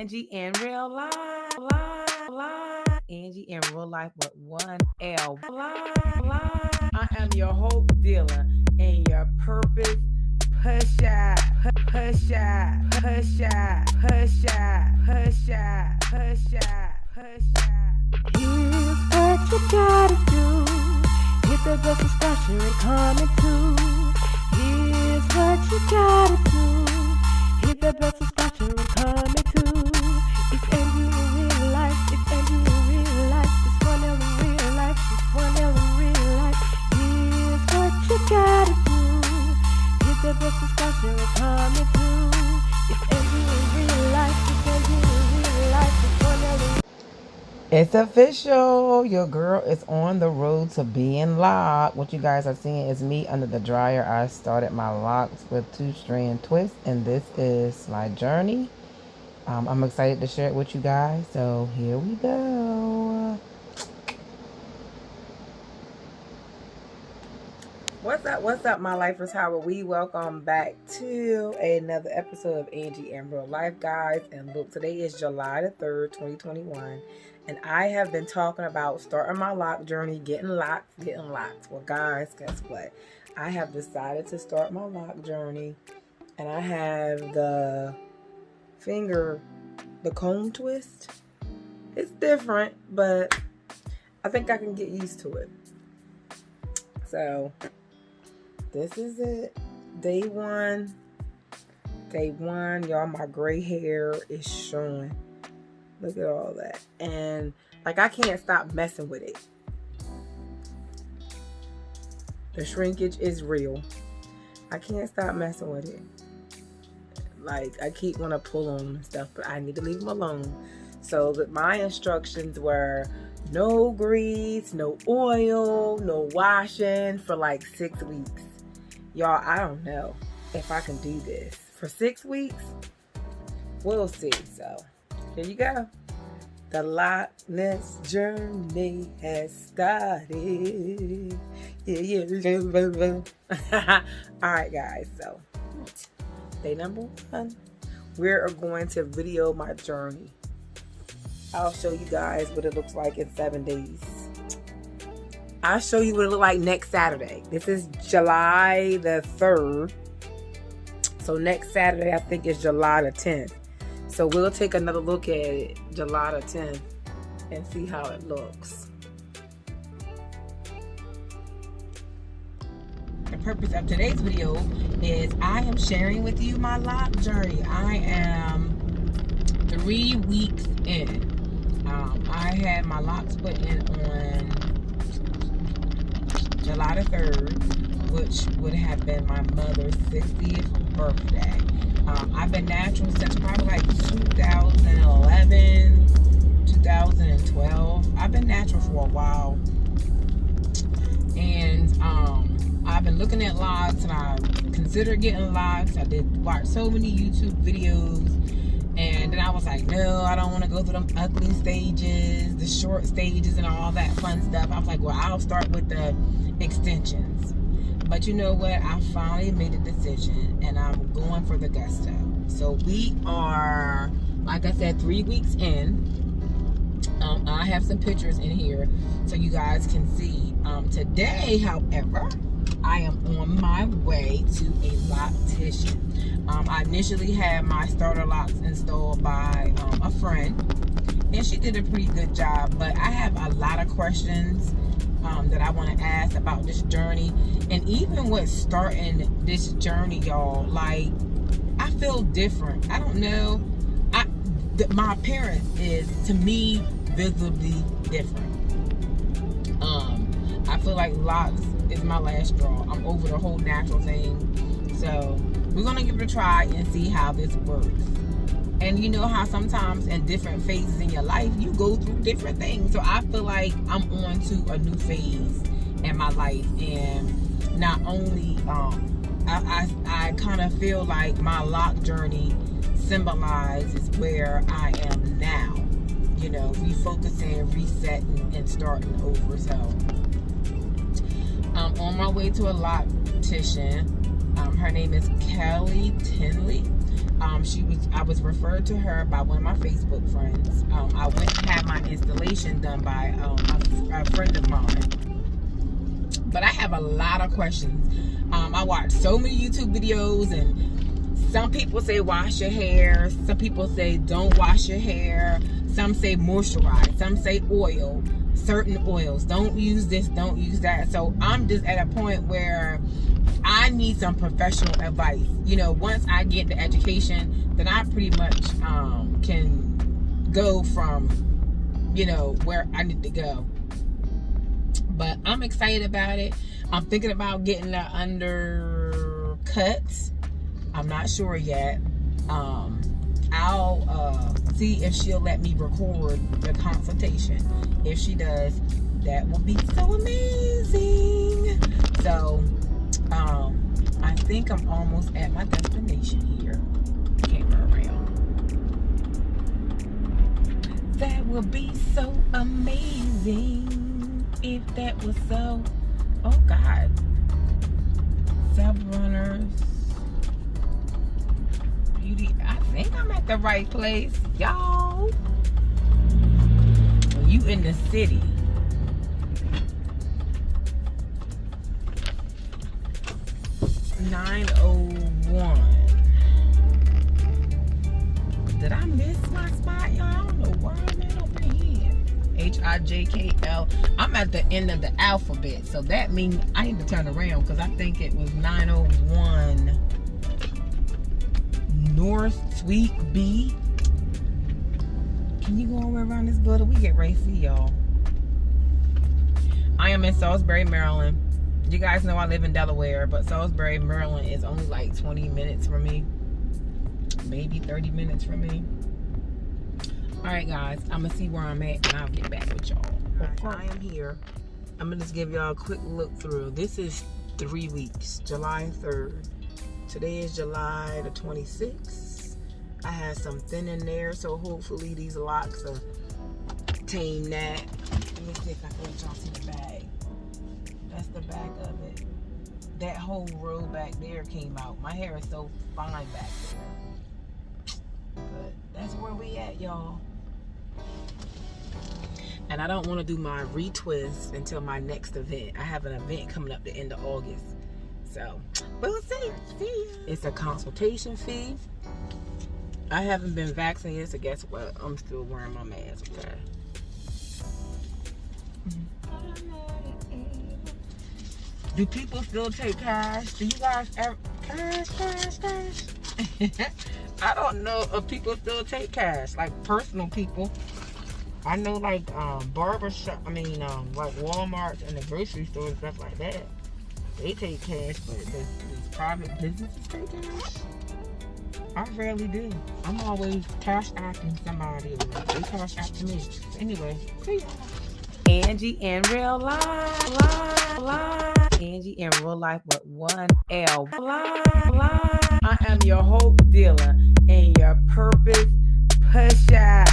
Angie in real life. Angie in real life with one L. I am your hope dealer and your purpose pusher. Here's what you gotta do. Hit the bell subscription and comment too. Here's what you gotta do. Hit the bell subscription and comment too. It's Angie in real life. It's Angie in real life. It's one L in real life. It's one L in real life. Here's what you gotta do. Hit the bell subscription and comment too. It's Angie in real life. It's Angie in real life. It's one L in. It's official. Your girl is on the road to being locked. What you guys are seeing is me under the dryer. I started my locks with 2-strand twists, and this is my journey. I'm excited to share it with you guys. So here we go. What's up, my lifers? How are we? Welcome back to another episode of Angie in Real Life, guys. And look, today is July the 3rd, 2021. And I have been talking about starting my lock journey, getting locked. Well, guys, guess what? I have decided to start my lock journey. And I have the cone twist. It's different, but I think I can get used to it. So, this is it. Day one. Y'all, my gray hair is showing. Look at all that. And like, I can't stop messing with it. The shrinkage is real. I can't stop messing with it. Like, I keep wanting to pull on them and stuff, but I need to leave them alone. So that my instructions were no grease, no oil, no washing for like 6 weeks. Y'all, I don't know if I can do this for 6 weeks. We'll see. So here you go. The Loch Ness journey has started. Yeah. All right, guys. So, day number 1, we're going to video my journey. I'll show you guys what it looks like in 7 days. I'll show you what it looks like next Saturday. This is July the 3rd. So next Saturday, I think, is July the 10th. So we'll take another look at it July the 10th and see how it looks. The purpose of today's video is I am sharing with you my lock journey. I am 3 weeks in. I had my locks put in on July the 3rd, which would have been my mother's 60th birthday. I've been natural since probably like 2011, 2012. I've been natural for a while. And I've been looking at locks, and I considered getting locks. I did watch so many YouTube videos. And then I was like, no, I don't want to go through them ugly stages, the short stages, and all that fun stuff. I was like, well, I'll start with the extensions. But you know what? I finally made a decision, and I'm going for the gusto. So we are, like I said, 3 weeks in. I have some pictures in here so you guys can see. Today, however, I am on my way to a Loctician. I initially had my starter locks installed by a friend, and she did a pretty good job. But I have a lot of questions that I want to ask about this journey, and even with starting this journey, y'all, like, I feel different. I don't know. My appearance is, to me, visibly different. I feel like locks is my last straw. I'm over the whole natural thing. So we're gonna give it a try and see how this works. And you know how sometimes in different phases in your life, you go through different things. So I feel like I'm on to a new phase in my life. And not only, I kind of feel like my lock journey symbolizes where I am now. You know, refocusing, resetting, and starting over. So I'm on my way to a Loctician. Her name is Kelly Tinley. I was referred to her by one of my Facebook friends. I went to have my installation done by a friend of mine. But I have a lot of questions. I watch so many YouTube videos, and some people say wash your hair. Some people say don't wash your hair. Some say moisturize. Some say oil. Certain oils. Don't use this. Don't use that. So I'm just at a point where I need some professional advice. You know, once I get the education, then I pretty much can go from, you know, where I need to go. But I'm excited about it. I'm thinking about getting the undercut. I'm not sure yet. I'll see if she'll let me record the consultation. If she does, that will be so amazing. So I think I'm almost at my destination here. Camera around. That would be so amazing if that was so. Oh God. Self-runners. Beauty. I think I'm at the right place, y'all. When you in the city. $9.01. Did I miss my spot, y'all? I don't know where I'm at over here. HIJKL. I'm at the end of the alphabet, so that means I need to turn around because I think it was 901 North Suite B. Can you go all the way around this building? We get ready to see y'all. I am in Salisbury, Maryland. You guys know I live in Delaware, but Salisbury, Maryland is only like 20 minutes from me. Maybe 30 minutes from me. Alright guys, I'm going to see where I'm at and I'll get back with y'all. I am here. I'm going to just give y'all a quick look through. This is 3 weeks, July 3rd. Today is July the 26th. I had some thin in there, so hopefully these locks will tame that. Let me see if I can let y'all see the bag. That's the back of it. That whole row back there came out. My hair is so fine back there. But that's where we at, y'all. And I don't want to do my retwist until my next event. I have an event coming up the end of August. So, we'll see. It's a consultation fee. I haven't been vaccinated, so guess what? I'm still wearing my mask, okay? Do people still take cash? Do you guys ever cash? I don't know if people still take cash, like personal people. I know like barbershop, like Walmart and the grocery stores, stuff like that. They take cash, but these private businesses take cash? I rarely do. I'm always cash acting somebody, or they cash act to me. Anyway, see y'all. Angie in real life. Angie in real life with one L. I am your hope dealer and your purpose pusher.